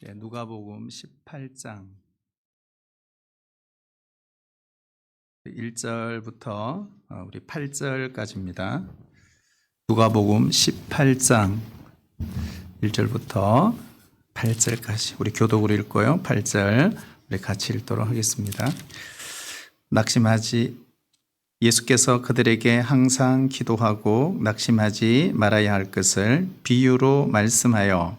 누가복음 18장 1절부터 우리 8절까지입니다. 누가복음 18장 1절부터 8절까지 우리 교독으로 읽고요. 8절 우리 같이 읽도록 하겠습니다. 낙심하지 예수께서 그들에게 항상 기도하고 낙심하지 말아야 할 것을 비유로 말씀하여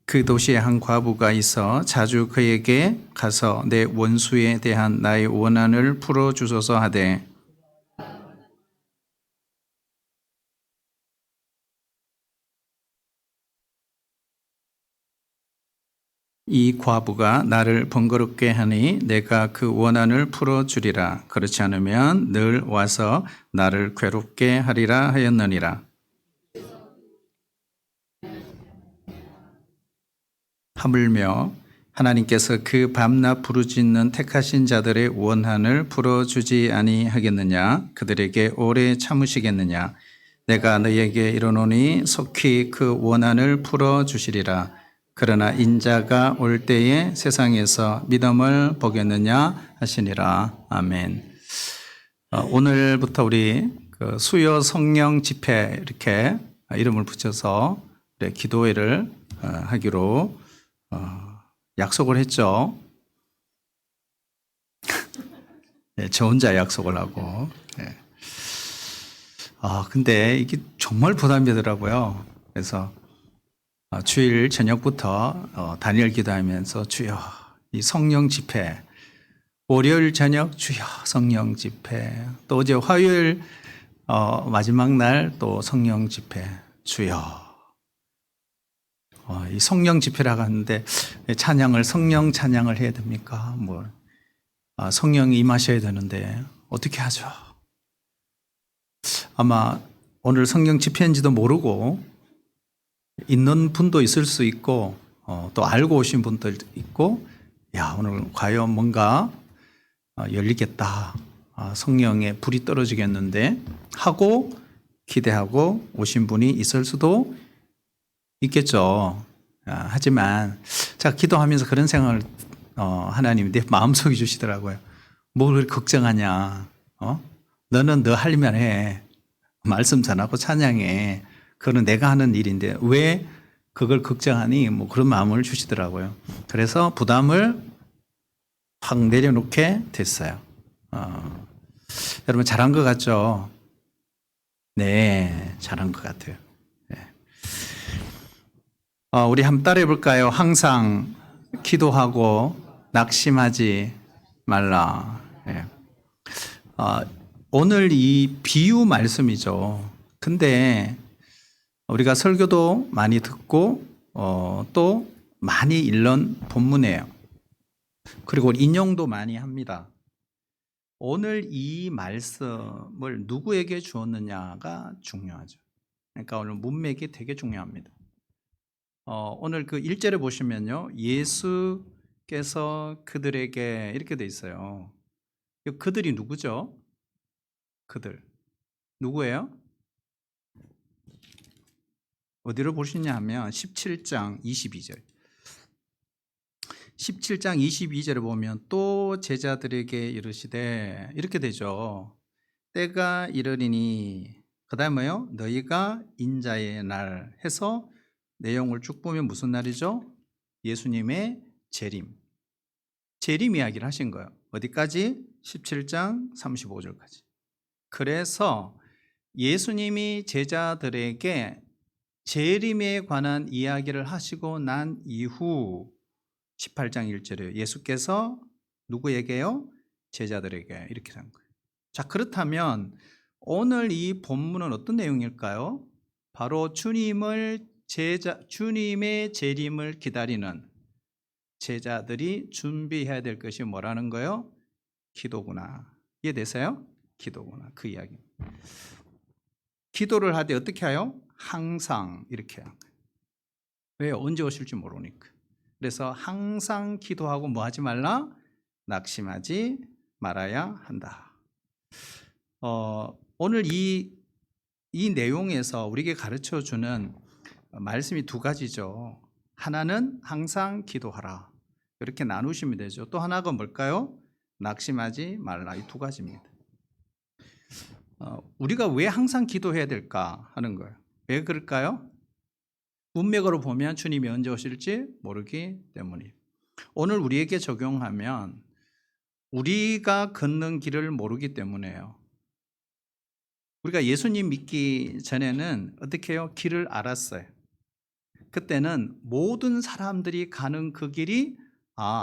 그 도시에 한 과부가 있어 자주 그에게 가서 내 원수에 대한 나의 원한을 풀어주소서 하되 이 과부가 나를 번거롭게 하니 내가 그 원한을 풀어주리라. 그렇지 않으면 늘 와서 나를 괴롭게 하리라 하였느니라. 하물며 하나님께서 그 밤낮 부르짖는 택하신 자들의 원한을 풀어주지 아니하겠느냐? 그들에게 오래 참으시겠느냐? 내가 너희에게 이르노니 속히 그 원한을 풀어주시리라. 그러나 인자가 올 때에 세상에서 믿음을 보겠느냐 하시니라. 아멘. 오늘부터 우리 수요 성령 집회 이렇게 이름을 붙여서 기도회를 하기로 약속을 했죠. 네, 저 혼자 약속을 하고. 네. 근데 이게 정말 부담이 되더라고요. 그래서 주일 저녁부터 다니엘 기도하면서 주여 이 성령 집회, 월요일 저녁 주여 성령 집회, 또 어제 화요일 마지막 날 또 성령 집회 주여. 이 성령 집회라고 하는데 찬양을 성령 찬양을 해야 됩니까? 성령이 임하셔야 되는데 어떻게 하죠? 아마 오늘 성령 집회인지도 모르고 있는 분도 있을 수 있고 또 알고 오신 분도 있고 야 오늘 과연 뭔가 열리겠다. 성령의 불이 떨어지겠는데 하고 기대하고 오신 분이 있을 수도 있겠죠. 하지만 제가 기도하면서 그런 생각을 하나님이 내 마음속에 주시더라고요. 뭘 그렇게 걱정하냐? 너는 너 하려면 해. 말씀 전하고 찬양해. 그건 내가 하는 일인데 왜 그걸 걱정하니? 그런 마음을 주시더라고요. 그래서 부담을 확 내려놓게 됐어요. 여러분 잘한 것 같죠? 네, 잘한 것 같아요. 우리 한번 따라해 볼까요? 항상 기도하고 낙심하지 말라. 네. 오늘 이 비유 말씀이죠. 근데 우리가 설교도 많이 듣고 또 많이 읽는 본문이에요. 그리고 인용도 많이 합니다. 오늘 이 말씀을 누구에게 주었느냐가 중요하죠. 그러니까 오늘 문맥이 되게 중요합니다. 오늘 그 1절에 보시면요. 예수께서 그들에게 이렇게 돼 있어요. 그들이 누구죠? 그들. 누구예요? 어디로 보시냐 하면 17장 22절. 17장 22절에 보면 또 제자들에게 이르시되 이렇게 되죠. 때가 이르리니 그다음 뭐요? 너희가 인자의 날 해서 내용을 쭉 보면 무슨 날이죠? 예수님의 재림. 재림 이야기를 하신 거예요. 어디까지? 17장 35절까지. 그래서 예수님이 제자들에게 재림에 관한 이야기를 하시고 난 이후 18장 1절에 예수께서 누구에게요? 제자들에게 이렇게 한 거예요. 자, 그렇다면 오늘 이 본문은 어떤 내용일까요? 바로 주님의 재림을 기다리는 제자들이 준비해야 될 것이 뭐라는 거예요? 기도구나. 이해되세요? 기도구나. 그 이야기. 기도를 할 때 어떻게 해요? 항상 이렇게 해요. 왜? 언제 오실지 모르니까. 그래서 항상 기도하고 뭐 하지 말라? 낙심하지 말아야 한다. 오늘 이 이 내용에서 우리에게 가르쳐 주는 말씀이 두 가지죠. 하나는 항상 기도하라. 이렇게 나누시면 되죠. 또 하나가 뭘까요? 낙심하지 말라. 이 두 가지입니다. 우리가 왜 항상 기도해야 될까 하는 거예요. 왜 그럴까요? 문맥으로 보면 주님이 언제 오실지 모르기 때문이에요. 오늘 우리에게 적용하면 우리가 걷는 길을 모르기 때문에요. 우리가 예수님 믿기 전에는 어떻게 해요? 길을 알았어요. 그때는 모든 사람들이 가는 그 길이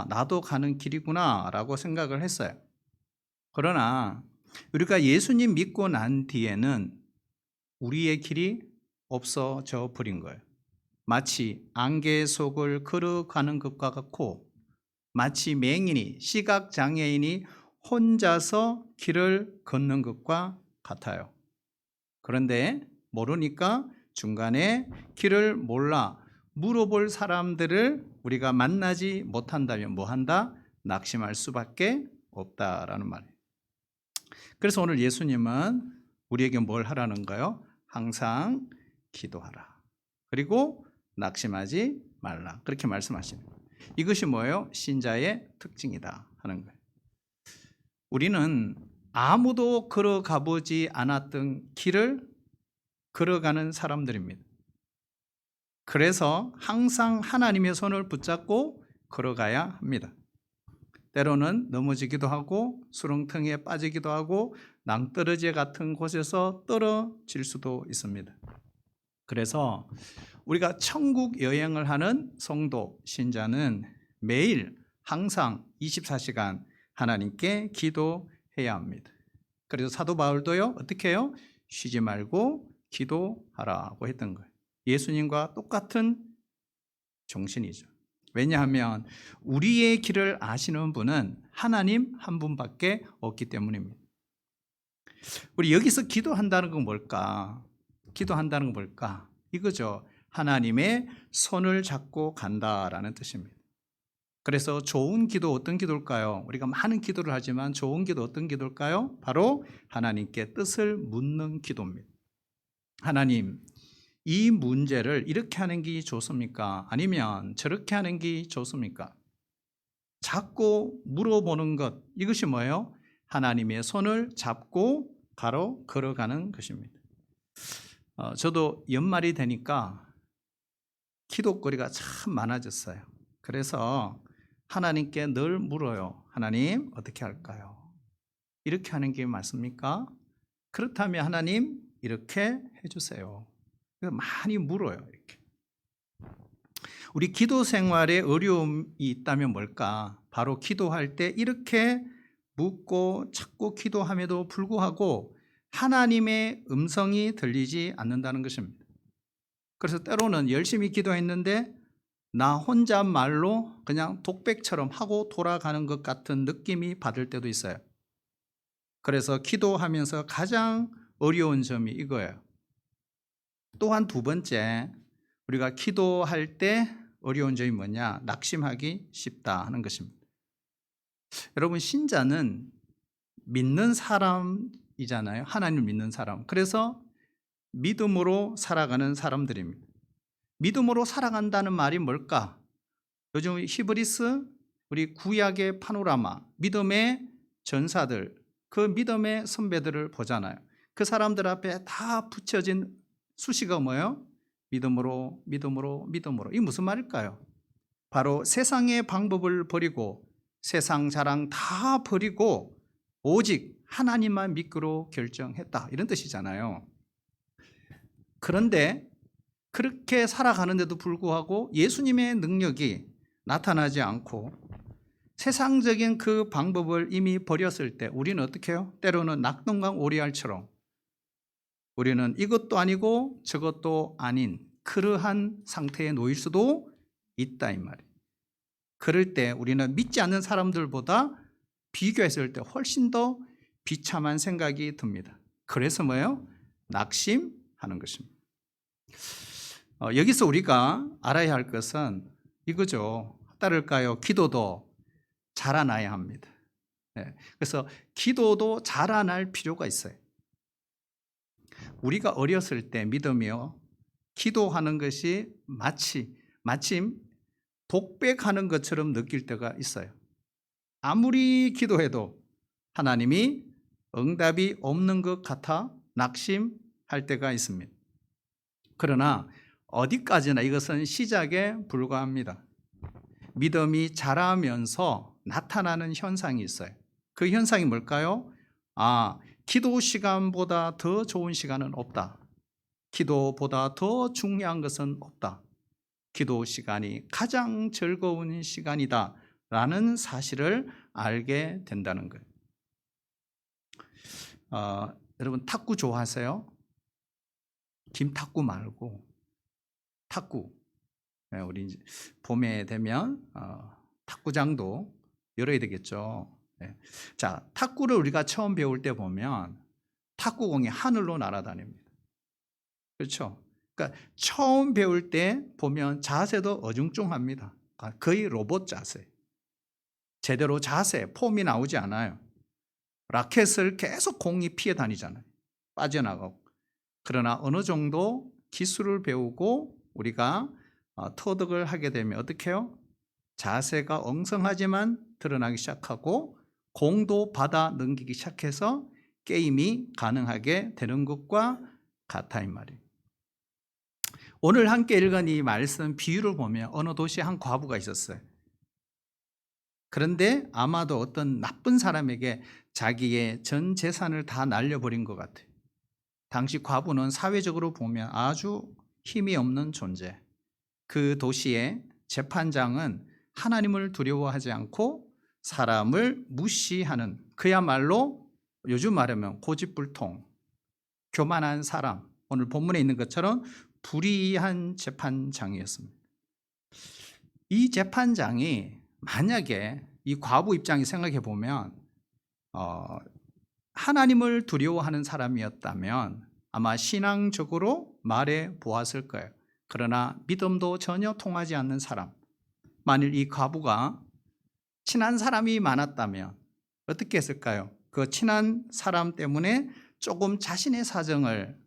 나도 가는 길이구나 라고 생각을 했어요. 그러나 우리가 예수님 믿고 난 뒤에는 우리의 길이 없어져 버린 거예요. 마치 안개 속을 걸어가는 것과 같고 마치 맹인이 시각장애인이 혼자서 길을 걷는 것과 같아요. 그런데 모르니까 중간에 길을 몰라 물어볼 사람들을 우리가 만나지 못한다면 뭐 한다? 낙심할 수밖에 없다라는 말이에요. 그래서 오늘 예수님은 우리에게 뭘 하라는가요? 항상 기도하라. 그리고 낙심하지 말라. 그렇게 말씀하시는 거예요. 이것이 뭐예요? 신자의 특징이다 하는 거예요. 우리는 아무도 걸어가 보지 않았던 길을 걸어가는 사람들입니다. 그래서 항상 하나님의 손을 붙잡고 걸어가야 합니다. 때로는 넘어지기도 하고 수렁텅이에 빠지기도 하고 낭떠러지 같은 곳에서 떨어질 수도 있습니다. 그래서 우리가 천국 여행을 하는 성도, 신자는 매일 항상 24시간 하나님께 기도해야 합니다. 그래서 사도 바울도요, 어떻게 해요? 쉬지 말고 기도하라고 했던 거예요. 예수님과 똑같은 정신이죠. 왜냐하면 우리의 길을 아시는 분은 하나님 한 분밖에 없기 때문입니다. 우리 여기서 기도한다는 건 뭘까? 기도한다는 건 뭘까? 이거죠. 하나님의 손을 잡고 간다라는 뜻입니다. 그래서 좋은 기도 어떤 기도일까요? 우리가 많은 기도를 하지만 좋은 기도 어떤 기도일까요? 바로 하나님께 뜻을 묻는 기도입니다. 하나님, 이 문제를 이렇게 하는 게 좋습니까? 아니면 저렇게 하는 게 좋습니까? 자꾸 물어보는 것, 이것이 뭐예요? 하나님의 손을 잡고 걸어가는 것입니다. 저도 연말이 되니까 기도거리가 참 많아졌어요. 그래서 하나님께 늘 물어요. 하나님, 어떻게 할까요? 이렇게 하는 게 맞습니까? 그렇다면 하나님, 이렇게 해주세요. 많이 물어요. 이렇게. 우리 기도 생활에 어려움이 있다면 뭘까? 바로 기도할 때 이렇게 묻고 찾고 기도함에도 불구하고 하나님의 음성이 들리지 않는다는 것입니다. 그래서 때로는 열심히 기도했는데 나 혼자 말로 그냥 독백처럼 하고 돌아가는 것 같은 느낌이 받을 때도 있어요. 그래서 기도하면서 가장 어려운 점이 이거예요. 또한 두 번째, 우리가 기도할 때 어려운 점이 뭐냐? 낙심하기 쉽다 하는 것입니다. 여러분, 신자는 믿는 사람이잖아요. 하나님을 믿는 사람. 그래서 믿음으로 살아가는 사람들입니다. 믿음으로 살아간다는 말이 뭘까? 요즘 히브리스, 우리 구약의 파노라마, 믿음의 전사들, 그 믿음의 선배들을 보잖아요. 그 사람들 앞에 다 붙여진 수식어가 뭐예요? 믿음으로, 믿음으로, 믿음으로. 이게 무슨 말일까요? 바로 세상의 방법을 버리고 세상 자랑 다 버리고 오직 하나님만 믿기로 결정했다. 이런 뜻이잖아요. 그런데 그렇게 살아가는데도 불구하고 예수님의 능력이 나타나지 않고 세상적인 그 방법을 이미 버렸을 때 우리는 어떻게 해요? 때로는 낙동강 오리알처럼 우리는 이것도 아니고 저것도 아닌 그러한 상태에 놓일 수도 있다 이 말이에요. 그럴 때 우리는 믿지 않는 사람들보다 비교했을 때 훨씬 더 비참한 생각이 듭니다. 그래서 뭐예요? 낙심하는 것입니다. 여기서 우리가 알아야 할 것은 이거죠. 따를까요? 기도도 자라나야 합니다. 그래서 기도도 자라날 필요가 있어요. 우리가 어렸을 때 믿음이요, 기도하는 것이 마침 독백하는 것처럼 느낄 때가 있어요. 아무리 기도해도 하나님이 응답이 없는 것 같아 낙심할 때가 있습니다. 그러나 어디까지나 이것은 시작에 불과합니다. 믿음이 자라면서 나타나는 현상이 있어요. 그 현상이 뭘까요? 기도 시간보다 더 좋은 시간은 없다. 기도보다 더 중요한 것은 없다. 기도 시간이 가장 즐거운 시간이다 라는 사실을 알게 된다는 거예요. 여러분 탁구 좋아하세요? 김탁구 말고 탁구. 우리 이제 봄에 되면 탁구장도 열어야 되겠죠. 자, 탁구를 우리가 처음 배울 때 보면 탁구공이 하늘로 날아다닙니다. 그렇죠? 그러니까 처음 배울 때 보면 자세도 어중중합니다. 거의 로봇 자세. 제대로 자세, 폼이 나오지 않아요. 라켓을 계속 공이 피해 다니잖아요. 빠져나가고. 그러나 어느 정도 기술을 배우고 우리가 터득을 하게 되면 어떻게 해요? 자세가 엉성하지만 드러나기 시작하고 공도 받아 넘기기 시작해서 게임이 가능하게 되는 것과 같아 이 말이에요. 오늘 함께 읽은 이 말씀 비유를 보면 어느 도시에 한 과부가 있었어요. 그런데 아마도 어떤 나쁜 사람에게 자기의 전 재산을 다 날려버린 것 같아요. 당시 과부는 사회적으로 보면 아주 힘이 없는 존재. 그 도시의 재판장은 하나님을 두려워하지 않고 사람을 무시하는, 그야말로 요즘 말하면 고집불통, 교만한 사람, 오늘 본문에 있는 것처럼 불의한 재판장이었습니다. 이 재판장이 만약에 이 과부 입장에 생각해 보면 하나님을 두려워하는 사람이었다면 아마 신앙적으로 말해 보았을 거예요. 그러나 믿음도 전혀 통하지 않는 사람, 만일 이 과부가 친한 사람이 많았다면 어떻게 했을까요? 그 친한 사람 때문에 조금 자신의 사정을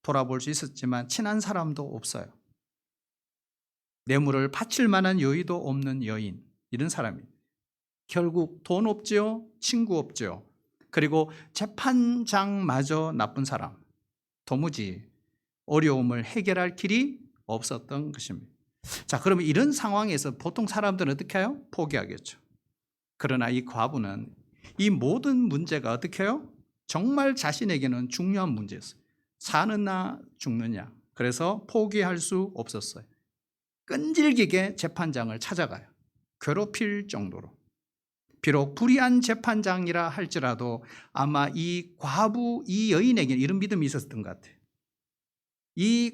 돌아볼 수 있었지만 친한 사람도 없어요. 뇌물을 바칠 만한 여유도 없는 여인, 이런 사람입니다. 결국 돈 없죠, 친구 없죠, 그리고 재판장마저 나쁜 사람, 도무지 어려움을 해결할 길이 없었던 것입니다. 자, 그러면 이런 상황에서 보통 사람들은 어떻게 해요? 포기하겠죠. 그러나 이 과부는 이 모든 문제가 어떻게 해요? 정말 자신에게는 중요한 문제였어요. 사느냐 죽느냐. 그래서 포기할 수 없었어요. 끈질기게 재판장을 찾아가요. 괴롭힐 정도로. 비록 불의한 재판장이라 할지라도 아마 이 과부, 이 여인에게는 이런 믿음이 있었던 것 같아요.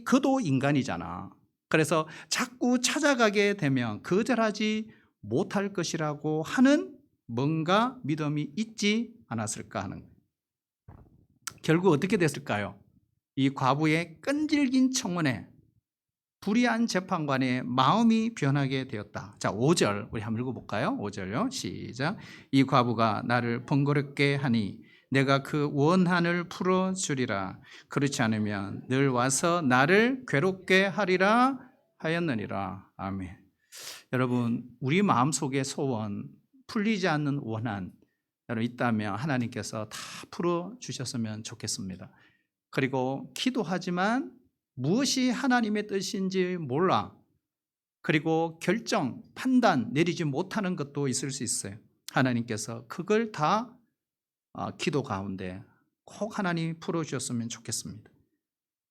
그도 인간이잖아. 그래서 자꾸 찾아가게 되면 거절하지 못할 것이라고 하는 뭔가 믿음이 있지 않았을까 하는 거예요. 결국 어떻게 됐을까요? 이 과부의 끈질긴 청원에 불의한 재판관의 마음이 변하게 되었다. 자, 5절 우리 한번 읽어볼까요? 5절요. 시작. 이 과부가 나를 번거롭게 하니 내가 그 원한을 풀어주리라. 그렇지 않으면 늘 와서 나를 괴롭게 하리라 하였느니라. 아멘. 여러분, 우리 마음속의 소원, 풀리지 않는 원한 여러분 있다면 하나님께서 다 풀어주셨으면 좋겠습니다. 그리고 기도하지만 무엇이 하나님의 뜻인지 몰라. 그리고 결정, 판단 내리지 못하는 것도 있을 수 있어요. 하나님께서 그걸 다 기도 가운데 꼭 하나님이 풀어주셨으면 좋겠습니다.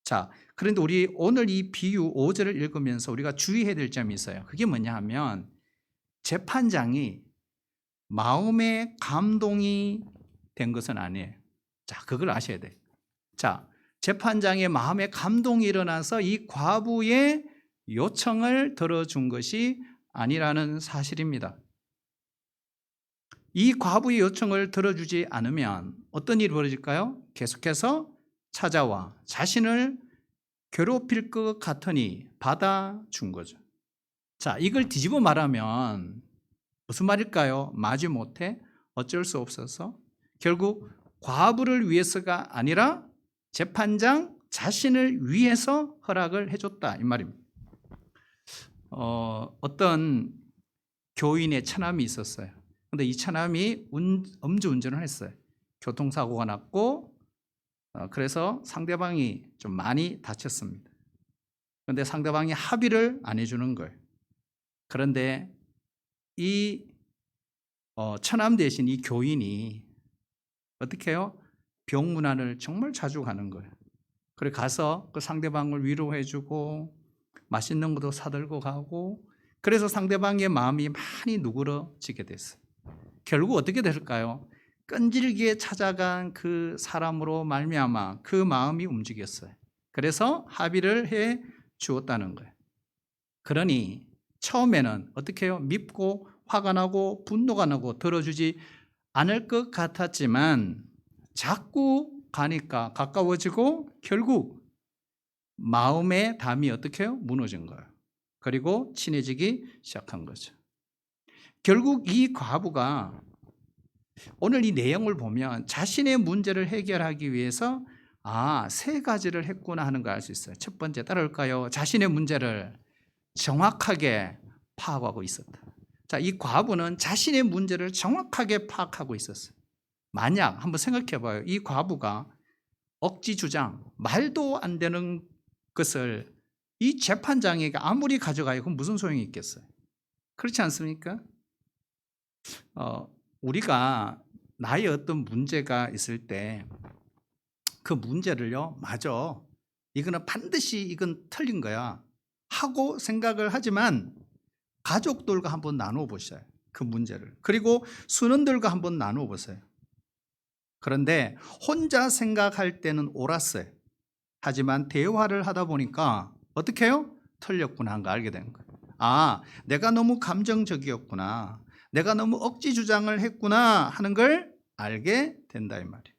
자, 그런데 우리 오늘 이 비유 5절을 읽으면서 우리가 주의해야 될 점이 있어요. 그게 뭐냐 하면 재판장이 마음의 감동이 된 것은 아니에요. 자, 그걸 아셔야 돼요. 자, 재판장의 마음에 감동이 일어나서 이 과부의 요청을 들어준 것이 아니라는 사실입니다. 이 과부의 요청을 들어주지 않으면 어떤 일이 벌어질까요? 계속해서 찾아와 자신을 괴롭힐 것 같으니 받아준 거죠. 자, 이걸 뒤집어 말하면 무슨 말일까요? 마지못해 어쩔 수 없어서 결국 과부를 위해서가 아니라 재판장 자신을 위해서 허락을 해줬다 이 말입니다. 어떤 교인의 처남이 있었어요. 근데 이 처남이 음주운전을 했어요. 교통사고가 났고 그래서 상대방이 좀 많이 다쳤습니다. 그런데 상대방이 합의를 안 해주는 거예요. 그런데 이 처남 대신 이 교인이 어떻게 해요? 병문안을 정말 자주 가는 거예요. 그래 가서 그 상대방을 위로해주고 맛있는 것도 사들고 가고, 그래서 상대방의 마음이 많이 누그러지게 됐어요. 결국 어떻게 될까요? 끈질기게 찾아간 그 사람으로 말미암아 그 마음이 움직였어요. 그래서 합의를 해 주었다는 거예요. 그러니 처음에는 어떻게 해요? 밉고 화가 나고 분노가 나고 들어주지 않을 것 같았지만 자꾸 가니까 가까워지고 결국 마음의 담이 어떻게 해요? 무너진 거예요. 그리고 친해지기 시작한 거죠. 결국 이 과부가 오늘 이 내용을 보면 자신의 문제를 해결하기 위해서 세 가지를 했구나 하는 걸 알 수 있어요. 첫 번째 따라올까요? 자신의 문제를 정확하게 파악하고 있었다. 자, 이 과부는 자신의 문제를 정확하게 파악하고 있었어요. 만약 한번 생각해 봐요. 이 과부가 억지 주장, 말도 안 되는 것을 이 재판장에게 아무리 가져가요, 그럼 무슨 소용이 있겠어요? 그렇지 않습니까? 우리가 나의 어떤 문제가 있을 때 그 문제를요, 맞아, 이거는 반드시 이건 틀린 거야 하고 생각을 하지만 가족들과 한번 나누어 보셔요. 그 문제를. 그리고 순원들과 한번 나누어 보세요. 그런데 혼자 생각할 때는 옳았어요. 하지만 대화를 하다 보니까 어떻게 해요? 틀렸구나 하는 거 알게 되는 거예요. 내가 너무 감정적이었구나, 내가 너무 억지 주장을 했구나 하는 걸 알게 된다 이 말이에요.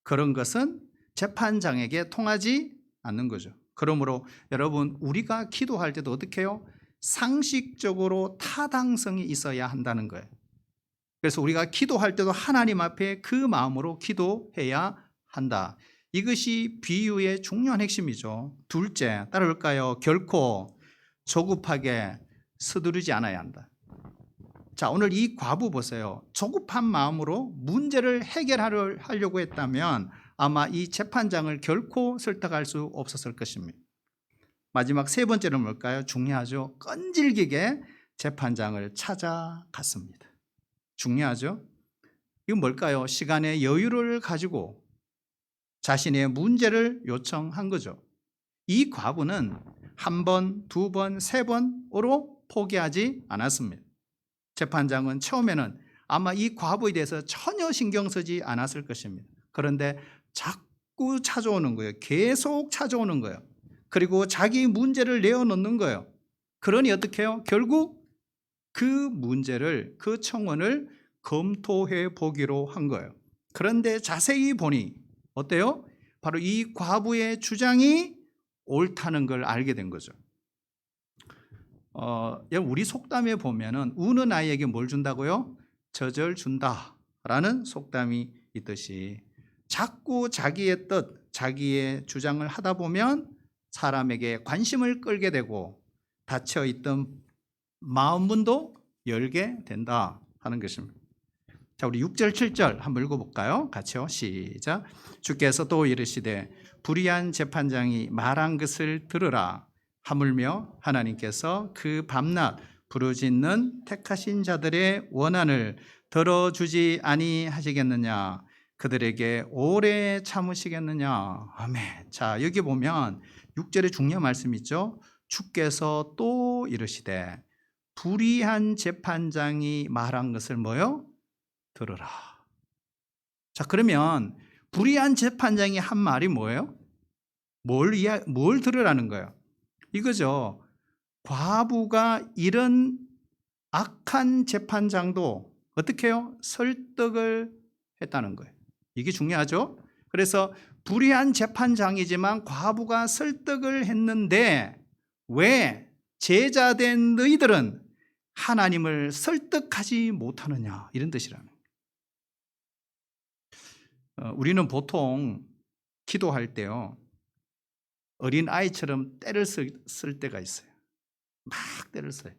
그런 것은 재판장에게 통하지 않는 거죠. 그러므로 여러분, 우리가 기도할 때도 어떻게 해요? 상식적으로 타당성이 있어야 한다는 거예요. 그래서 우리가 기도할 때도 하나님 앞에 그 마음으로 기도해야 한다. 이것이 비유의 중요한 핵심이죠. 둘째, 따라올까요? 결코 조급하게 서두르지 않아야 한다. 자, 오늘 이 과부 보세요. 조급한 마음으로 문제를 해결하려고 했다면 아마 이 재판장을 결코 설득할 수 없었을 것입니다. 마지막 세 번째는 뭘까요? 중요하죠. 끈질기게 재판장을 찾아갔습니다. 중요하죠. 이건 뭘까요? 시간의 여유를 가지고 자신의 문제를 요청한 거죠. 이 과부는 한 번, 두 번, 세 번으로 포기하지 않았습니다. 재판장은 처음에는 아마 이 과부에 대해서 전혀 신경 쓰지 않았을 것입니다. 그런데 자꾸 찾아오는 거예요. 계속 찾아오는 거예요. 그리고 자기 문제를 내어놓는 거예요. 그러니 어떻게 해요? 결국 그 문제를, 그 청원을 검토해 보기로 한 거예요. 그런데 자세히 보니 어때요? 바로 이 과부의 주장이 옳다는 걸 알게 된 거죠. 우리 속담에 보면은 우는 아이에게 뭘 준다고요? 젖을 준다라는 속담이 있듯이 자꾸 자기의 뜻, 자기의 주장을 하다 보면 사람에게 관심을 끌게 되고 닫혀있던 마음문도 열게 된다 하는 것입니다. 자, 우리 6절 7절 한번 읽어볼까요? 같이요. 시작. 주께서 또 이르시되 불의한 재판장이 말한 것을 들으라. 하물며 하나님께서 그 밤낮 부르짖는 택하신 자들의 원한을 들어주지 아니하시겠느냐? 그들에게 오래 참으시겠느냐? 아멘. 자, 여기 보면 6절에 중요한 말씀이 있죠. 주께서 또 이르시되 불의한 재판장이 말한 것을 뭐요? 들으라. 자, 그러면 불의한 재판장이 한 말이 뭐예요? 뭘 들으라는 거예요? 이거죠. 과부가 이런 악한 재판장도 어떻게 해요? 설득을 했다는 거예요. 이게 중요하죠. 그래서 불의한 재판장이지만 과부가 설득을 했는데 왜 제자된 너희들은 하나님을 설득하지 못하느냐, 이런 뜻이라는 거예요. 우리는 보통 기도할 때요, 어린 아이처럼 때를 쓸 때가 있어요. 막 때를 써요.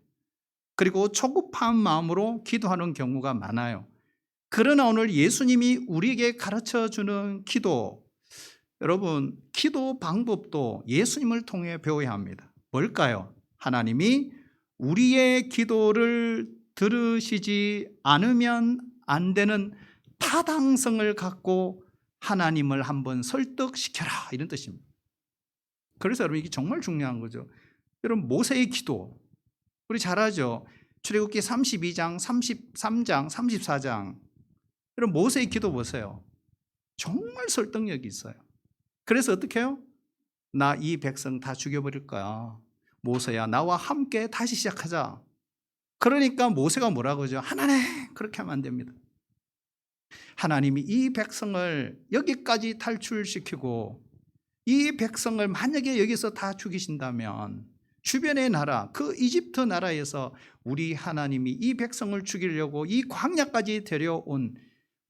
그리고 초급한 마음으로 기도하는 경우가 많아요. 그러나 오늘 예수님이 우리에게 가르쳐 주는 기도, 여러분, 기도 방법도 예수님을 통해 배워야 합니다. 뭘까요? 하나님이 우리의 기도를 들으시지 않으면 안 되는 타당성을 갖고 하나님을 한번 설득시켜라, 이런 뜻입니다. 그래서 여러분, 이게 정말 중요한 거죠. 여러분, 모세의 기도 우리 잘 아죠. 출애굽기 32장, 33장, 34장. 여러분, 모세의 기도 보세요. 정말 설득력이 있어요. 그래서 어떻게 해요? 나 이 백성 다 죽여버릴 거야. 모세야, 나와 함께 다시 시작하자. 그러니까 모세가 뭐라고 하죠? 하나님, 그렇게 하면 안 됩니다. 하나님이 이 백성을 여기까지 탈출시키고 이 백성을 만약에 여기서 다 죽이신다면 주변의 나라, 그 이집트 나라에서 우리 하나님이 이 백성을 죽이려고 이 광야까지 데려온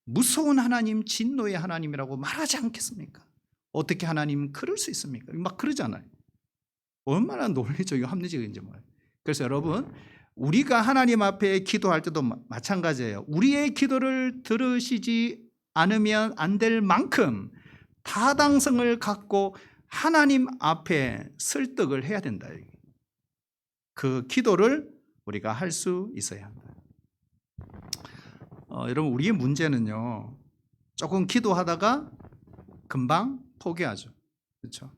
무서운 하나님, 진노의 하나님이라고 말하지 않겠습니까? 어떻게 하나님 그럴 수 있습니까? 막 그러잖아요. 얼마나 논리적이고 합리적인지 몰라요. 그래서 여러분, 우리가 하나님 앞에 기도할 때도 마찬가지예요. 우리의 기도를 들으시지 않으면 안 될 만큼 타당성을 갖고 하나님 앞에 설득을 해야 된다. 그 기도를 우리가 할 수 있어야 한다. 여러분, 우리의 문제는요, 조금 기도하다가 금방 포기하죠. 그렇죠?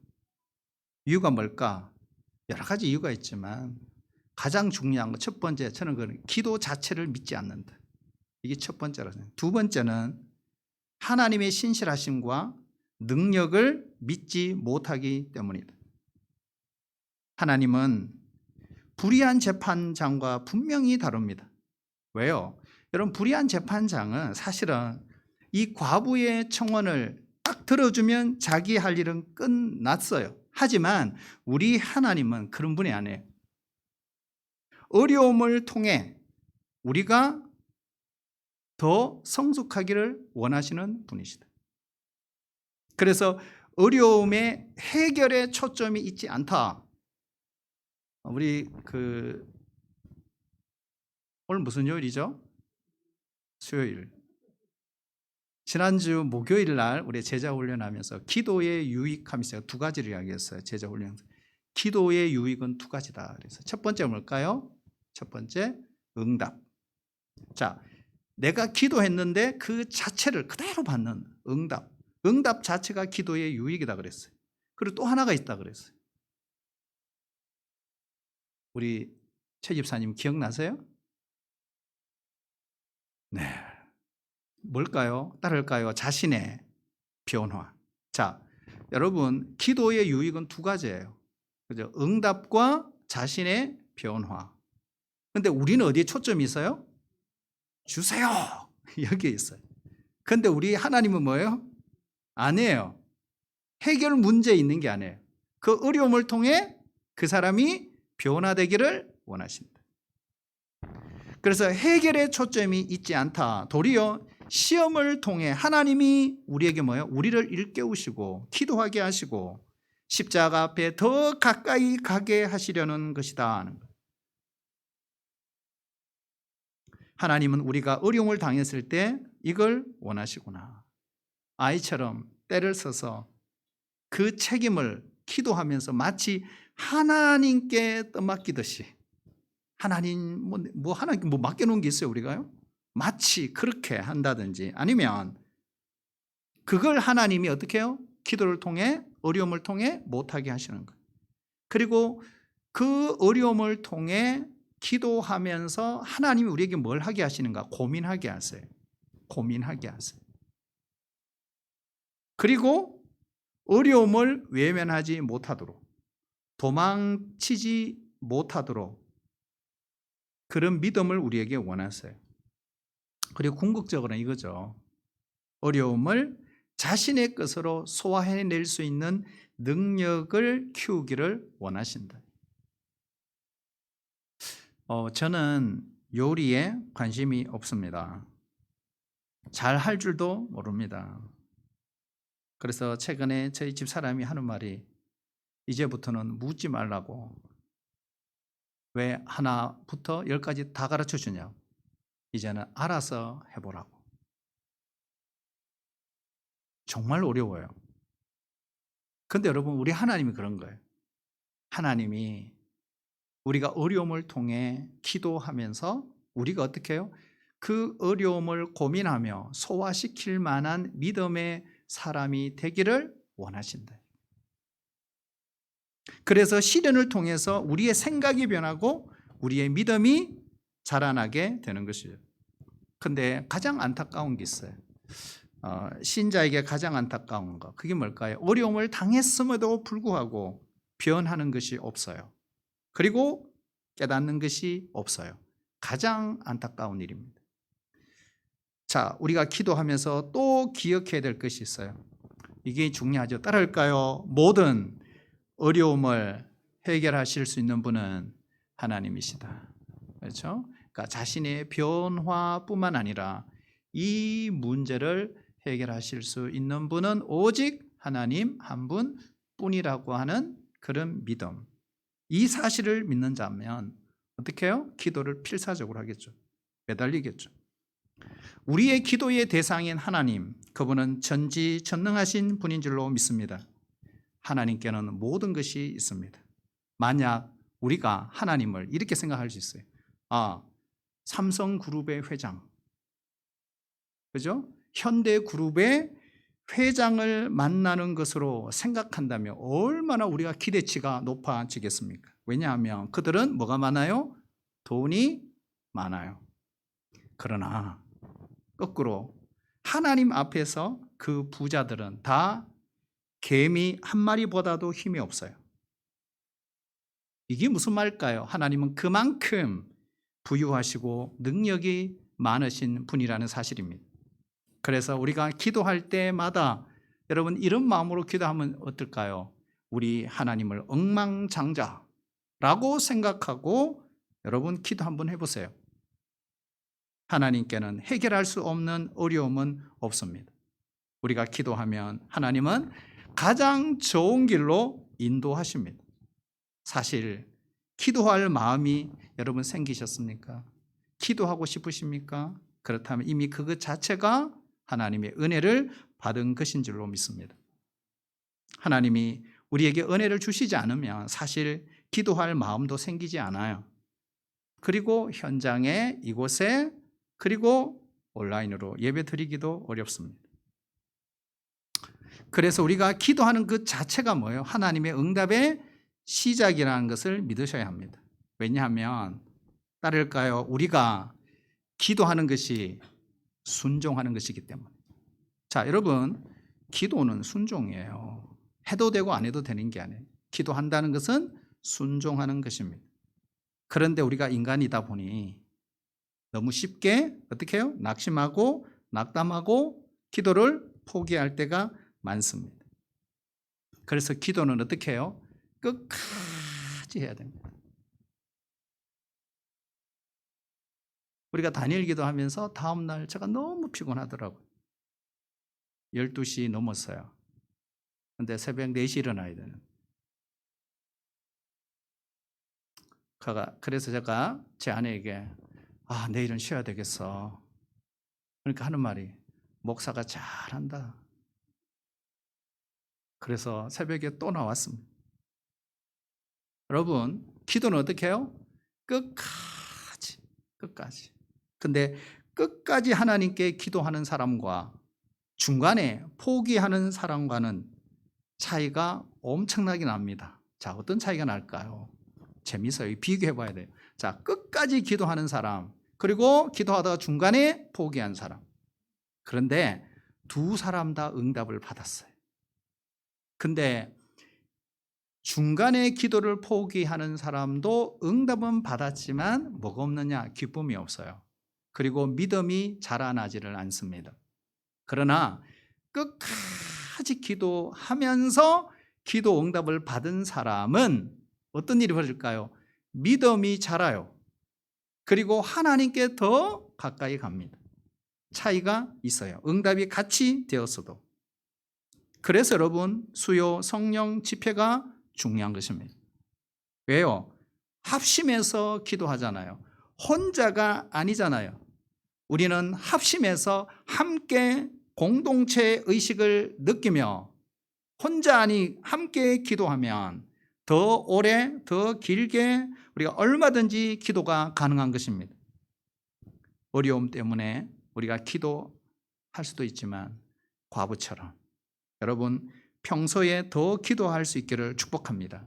이유가 뭘까? 여러 가지 이유가 있지만 가장 중요한 건 첫 번째, 저는 그 기도 자체를 믿지 않는다. 이게 첫 번째라고 생각해요. 두 번째는 하나님의 신실하심과 능력을 믿지 못하기 때문이다. 하나님은 불의한 재판장과 분명히 다릅니다. 왜요? 여러분, 불의한 재판장은 사실은 이 과부의 청원을 딱 들어주면 자기 할 일은 끝났어요. 하지만 우리 하나님은 그런 분이 아니에요. 어려움을 통해 우리가 더 성숙하기를 원하시는 분이시다. 그래서 어려움의 해결에 초점이 있지 않다. 우리 오늘 무슨 요일이죠? 수요일. 지난주 목요일 날 우리 제자 훈련하면서 기도의 유익하면서 두 가지를 이야기했어요. 제자 훈련. 기도의 유익은 두 가지다. 그래서 첫 번째 뭘까요? 첫 번째, 응답. 자, 내가 기도했는데 그 자체를 그대로 받는 응답. 응답 자체가 기도의 유익이다 그랬어요. 그리고 또 하나가 있다 그랬어요. 우리 최 집사님 기억나세요? 네. 뭘까요? 따를까요? 자신의 변화. 자, 여러분, 기도의 유익은 두 가지예요. 그죠? 응답과 자신의 변화. 근데 우리는 어디에 초점이 있어요? 주세요. 여기에 있어요. 근데 우리 하나님은 뭐예요? 아니에요. 해결 문제에 있는 게 아니에요. 그 어려움을 통해 그 사람이 변화되기를 원하십니다. 그래서 해결에 초점이 있지 않다. 도리어 시험을 통해 하나님이 우리에게 뭐예요? 우리를 일깨우시고 기도하게 하시고 십자가 앞에 더 가까이 가게 하시려는 것이다 하는 거예요. 하나님은 우리가 어려움을 당했을 때 이걸 원하시구나. 아이처럼 때를 써서 그 책임을 기도하면서 마치 하나님께 떠맡기듯이 하나님 하나님께 맡겨놓은 게 있어요 우리가요? 마치 그렇게 한다든지 아니면 그걸 하나님이 어떻게 해요? 기도를 통해 어려움을 통해 못하게 하시는 거예요. 그리고 그 어려움을 통해 기도하면서 하나님이 우리에게 뭘 하게 하시는가? 고민하게 하세요. 고민하게 하세요. 그리고 어려움을 외면하지 못하도록 도망치지 못하도록 그런 믿음을 우리에게 원하세요. 그리고 궁극적으로는 이거죠. 어려움을 자신의 것으로 소화해낼 수 있는 능력을 키우기를 원하신다. 저는 요리에 관심이 없습니다. 잘 할 줄도 모릅니다. 그래서 최근에 저희 집 사람이 하는 말이 이제부터는 묻지 말라고. 왜 하나부터 10까지 다 가르쳐 주냐고. 이제는 알아서 해보라고. 정말 어려워요. 근데 여러분, 우리 하나님이 그런 거예요. 하나님이 우리가 어려움을 통해 기도하면서 우리가 어떻게 해요? 그 어려움을 고민하며 소화시킬 만한 믿음의 사람이 되기를 원하신다. 그래서 시련을 통해서 우리의 생각이 변하고 우리의 믿음이 자라나게 되는 것이죠. 근데 가장 안타까운 게 있어요. 신자에게 가장 안타까운 거, 그게 뭘까요? 어려움을 당했음에도 불구하고 변하는 것이 없어요. 그리고 깨닫는 것이 없어요. 가장 안타까운 일입니다. 자, 우리가 기도하면서 또 기억해야 될 것이 있어요. 이게 중요하죠. 따라할까요? 모든 어려움을 해결하실 수 있는 분은 하나님이시다. 그렇죠? 그러니까 자신의 변화뿐만 아니라 이 문제를 해결하실 수 있는 분은 오직 하나님 한 분뿐이라고 하는 그런 믿음. 이 사실을 믿는 자면 어떻게 해요? 기도를 필사적으로 하겠죠. 매달리겠죠. 우리의 기도의 대상인 하나님, 그분은 전지전능하신 분인 줄로 믿습니다. 하나님께는 모든 것이 있습니다. 만약 우리가 하나님을 이렇게 생각할 수 있어요. 삼성그룹의 회장, 그죠? 현대그룹의 회장을 만나는 것으로 생각한다면 얼마나 우리가 기대치가 높아지겠습니까? 왜냐하면 그들은 뭐가 많아요? 돈이 많아요. 그러나 거꾸로 하나님 앞에서 그 부자들은 다 개미 한 마리보다도 힘이 없어요. 이게 무슨 말일까요? 하나님은 그만큼 부유하시고 능력이 많으신 분이라는 사실입니다. 그래서 우리가 기도할 때마다 여러분 이런 마음으로 기도하면 어떨까요? 우리 하나님을 억만장자라고 생각하고 여러분 기도 한번 해보세요. 하나님께는 해결할 수 없는 어려움은 없습니다. 우리가 기도하면 하나님은 가장 좋은 길로 인도하십니다. 사실 기도할 마음이 여러분 생기셨습니까? 기도하고 싶으십니까? 그렇다면 이미 그것 자체가 하나님의 은혜를 받은 것인 줄로 믿습니다. 하나님이 우리에게 은혜를 주시지 않으면 사실 기도할 마음도 생기지 않아요. 그리고 현장에 이곳에 그리고 온라인으로 예배 드리기도 어렵습니다. 그래서 우리가 기도하는 그 자체가 뭐예요? 하나님의 응답의 시작이라는 것을 믿으셔야 합니다. 왜냐하면 따를까요? 우리가 기도하는 것이 순종하는 것이기 때문에. 자, 여러분, 기도는 순종이에요. 해도 되고 안 해도 되는 게 아니에요. 기도한다는 것은 순종하는 것입니다. 그런데 우리가 인간이다 보니 너무 쉽게 어떻게 해요? 낙심하고 낙담하고 기도를 포기할 때가 많습니다. 그래서 기도는 어떻게 해요? 끝까지 해야 됩니다. 우리가 다니엘 기도하면서 다음날 제가 너무 피곤하더라고요. 12시 넘었어요. 근데 새벽 4시 일어나야 되는. 그래서 제가 제 아내에게 내일은 쉬어야 되겠어. 그러니까 하는 말이 목사가 잘한다. 그래서 새벽에 또 나왔습니다. 여러분, 기도는 어떻게 해요? 끝까지. 근데 끝까지 하나님께 기도하는 사람과 중간에 포기하는 사람과는 차이가 엄청나게 납니다. 자, 어떤 차이가 날까요? 재미있어요. 비교해 봐야 돼요. 자, 끝까지 기도하는 사람, 그리고 기도하다가 중간에 포기한 사람. 그런데 두 사람 다 응답을 받았어요. 근데 중간에 기도를 포기하는 사람도 응답은 받았지만 뭐가 없느냐? 기쁨이 없어요. 그리고 믿음이 자라나지를 않습니다. 그러나 끝까지 기도하면서 기도 응답을 받은 사람은 어떤 일이 벌어질까요? 믿음이 자라요. 그리고 하나님께 더 가까이 갑니다. 차이가 있어요. 응답이 같이 되었어도. 그래서 여러분 수요 성령 집회가 중요한 것입니다. 왜요? 합심해서 기도하잖아요. 혼자가 아니잖아요. 우리는 합심해서 함께 공동체 의식을 느끼며 혼자 아니 함께 기도하면 더 오래, 더 길게 우리가 얼마든지 기도가 가능한 것입니다. 어려움 때문에 우리가 기도할 수도 있지만 과부처럼 여러분 평소에 더 기도할 수 있기를 축복합니다.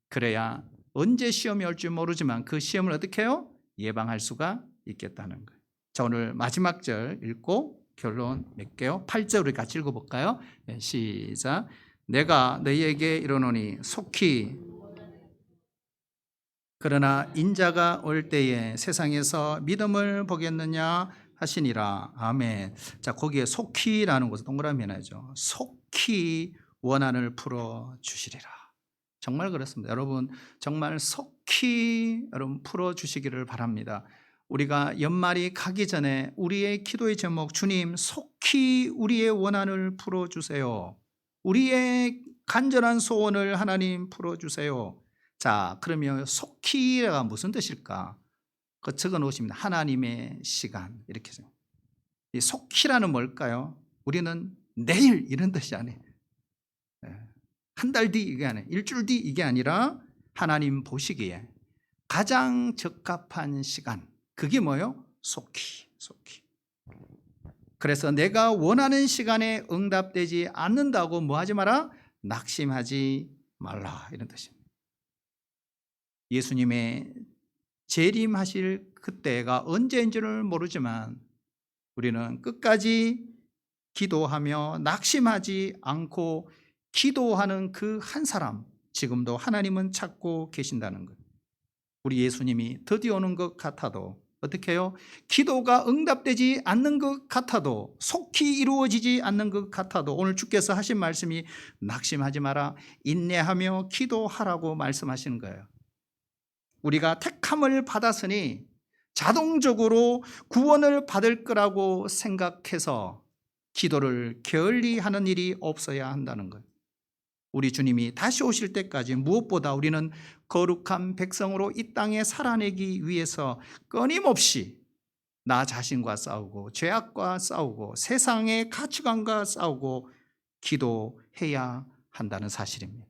그래야 언제 시험이 올지 모르지만 그 시험을 어떻게 해요? 예방할 수가 있겠다는 거예요. 자, 오늘 마지막 절 읽고 결론 맺게요. 8절 우리 같이 읽어볼까요? 네, 시작. 내가 너희에게 이르노니 속히 그러나 인자가 올 때에 세상에서 믿음을 보겠느냐 하시니라. 아멘. 자, 거기에 속히라는 것을 동그라미 해놔야죠. 속히 원한을 풀어 주시리라. 정말 그렇습니다. 여러분 정말 속히 여러분 풀어 주시기를 바랍니다. 우리가 연말이 가기 전에 우리의 기도의 제목, 주님 속히 우리의 원한을 풀어 주세요. 우리의 간절한 소원을 하나님 풀어 주세요. 자, 그러면 속히가 무슨 뜻일까? 그 적어 놓으시면 하나님의 시간 이렇게 해서 이 속히라는 뭘까요? 우리는 내일 이런 뜻이 아니에요. 한 달 뒤 이게 아니에요. 일주일 뒤 이게 아니라 하나님 보시기에 가장 적합한 시간. 그게 뭐예요? 속히. 그래서 내가 원하는 시간에 응답되지 않는다고 뭐 하지 마라? 낙심하지 말라 이런 뜻입니다. 예수님의 재림하실 그때가 언제인지를 모르지만 우리는 끝까지 기도하며 낙심하지 않고 기도하는 그 한 사람 지금도 하나님은 찾고 계신다는 것. 우리 예수님이 드디어 오는 것 같아도 어떻게 해요? 기도가 응답되지 않는 것 같아도 속히 이루어지지 않는 것 같아도 오늘 주께서 하신 말씀이 낙심하지 마라 인내하며 기도하라고 말씀하시는 거예요. 우리가 택함을 받았으니 자동적으로 구원을 받을 거라고 생각해서 기도를 게을리 하는 일이 없어야 한다는 것. 우리 주님이 다시 오실 때까지 무엇보다 우리는 거룩한 백성으로 이 땅에 살아내기 위해서 끊임없이 나 자신과 싸우고 죄악과 싸우고 세상의 가치관과 싸우고 기도해야 한다는 사실입니다.